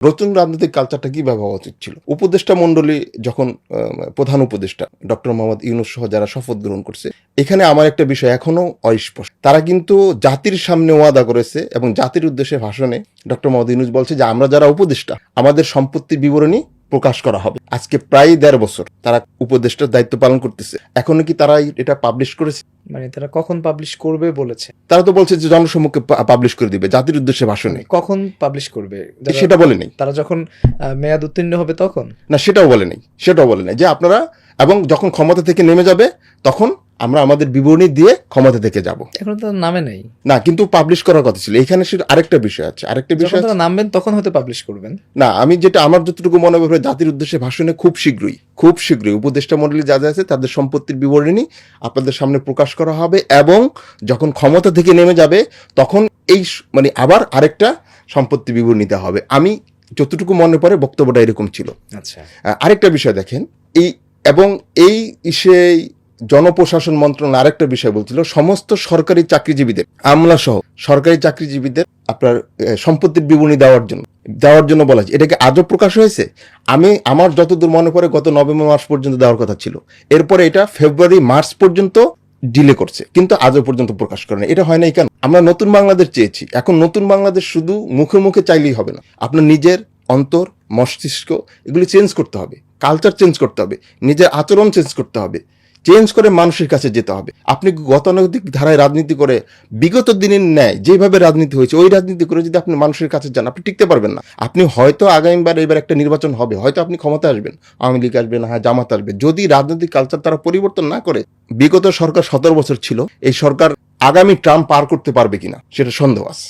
নতুন রাজনৈতিক কালচারটা কিভাবে হওয়া উচিত ছিল। উপদেষ্টা মণ্ডলী যখন প্রধান উপদেষ্টা ডক্টর মোহাম্মদ ইউনূস সহ যারা শপথ গ্রহণ করছে, এখানে আমার একটা বিষয় এখনো অস্পষ্ট। তারা কিন্তু জাতির সামনে ওয়াদা করেছে এবং জাতির উদ্দেশ্যে ভাষণে ডক্টর মোহাম্মদ ইউনূস বলছে যে আমরা যারা উপদেষ্টা আমাদের সম্পত্তির বিবরণী প্রকাশ করা হবে। আজকে প্রায় ১.৫ বছর তারা উপদেষ্টার দায়িত্ব পালন করতেছে, এখনো কি তারা এটা পাবলিশ করেছে? মানে তারা কখন পাবলিশ করবে বলেছে? তারা তো বলছে যে জনসম্মুখে পাবলিশ করে দিবে জাতির উদ্দেশ্যে ভাষণে। কখন পাবলিশ করবে সেটা বলে নেই। তারা যখন মেয়াদ উত্তীর্ণ হবে তখন? না, সেটাও বলে নেই যে আপনারা, এবং যখন ক্ষমতা থেকে নেমে যাবে তখন আমরা আমাদের বিবরণী দিয়ে ক্ষমতা থেকে যাব। এখন তো নামে নেই না, কিন্তু পাবলিশ করার কথা ছিল। এখানে সেটা আরেকটা বিষয় আছে, যখন তারা নামবেন তখন হয়তো পাবলিশ করবেন। না, আমি যেটা আমার যতটুকু মনে হবে জাতির উদ্দেশ্যে ভাষণে খুব শীঘ্রই উপদেষ্টা মণ্ডলী যা আছে তাদের সম্পত্তির বিবরণী আপনাদের সামনে প্রকাশ করা হবে, এবং যখন ক্ষমতা থেকে নেমে যাবে তখন এই মানে আবার আরেকটা সম্পত্তি বিবরণী দেওয়া হবে। আমি যতটুকু মনে পড়ে বক্তব্যটা এরকম ছিল। আচ্ছা, আরেকটা বিষয় দেখেন, এই সেই জনপ্রশাসন মন্ত্রণালয় আরেকটা বিষয় বলছিল, সমস্ত সরকারি চাকরিজীবীদের, আমলা সহ সরকারি চাকরিজীবীদের আপনার সম্পত্তির বিবরণী দেওয়ার জন্য বলা হয়েছে। এটাকে আজও প্রকাশ হয়েছে? আমার যতদূর মনে পড়ে গত নভেম্বর মাস পর্যন্ত দেওয়ার কথা ছিল, এরপরে এটা ফেব্রুয়ারি মার্চ পর্যন্ত ডিলে করছে, কিন্তু আজও পর্যন্ত প্রকাশ করে না। এটা হয় নাই কেন? আমরা নতুন বাংলাদেশ চেয়েছি, এখন নতুন বাংলাদেশ শুধু মুখে মুখে চাইলেই হবে না, আপনার নিজের অন্তর মস্তিষ্ক এগুলি চেঞ্জ করতে হবে, কালচার চেঞ্জ করতে হবে, নিজের আচরণ চেঞ্জ করতে হবে, চেঞ্জ করে মানুষের কাছে যেতে হবে। আপনি গতানুগতিক ধারায় রাজনীতি করে বিগত দিনের ন্যায় যেভাবে রাজনীতি হয়েছে ওই রাজনীতি করে যদি আপনি মানুষের কাছে যান, আপনি টিকতে পারবেন না। আপনি হয়তো এবার একটা নির্বাচন হবে, হয়তো আপনি ক্ষমতা আসবেন, আওয়ামী লীগ আসবেন, হ্যাঁ জামাত আসবে, যদি রাজনৈতিক কালচার তারা পরিবর্তন না করে, বিগত সরকার 17 বছর ছিল, এই সরকার আগামী ট্রাম পার করতে পারবে কিনা সেটা সন্দেহ আছে।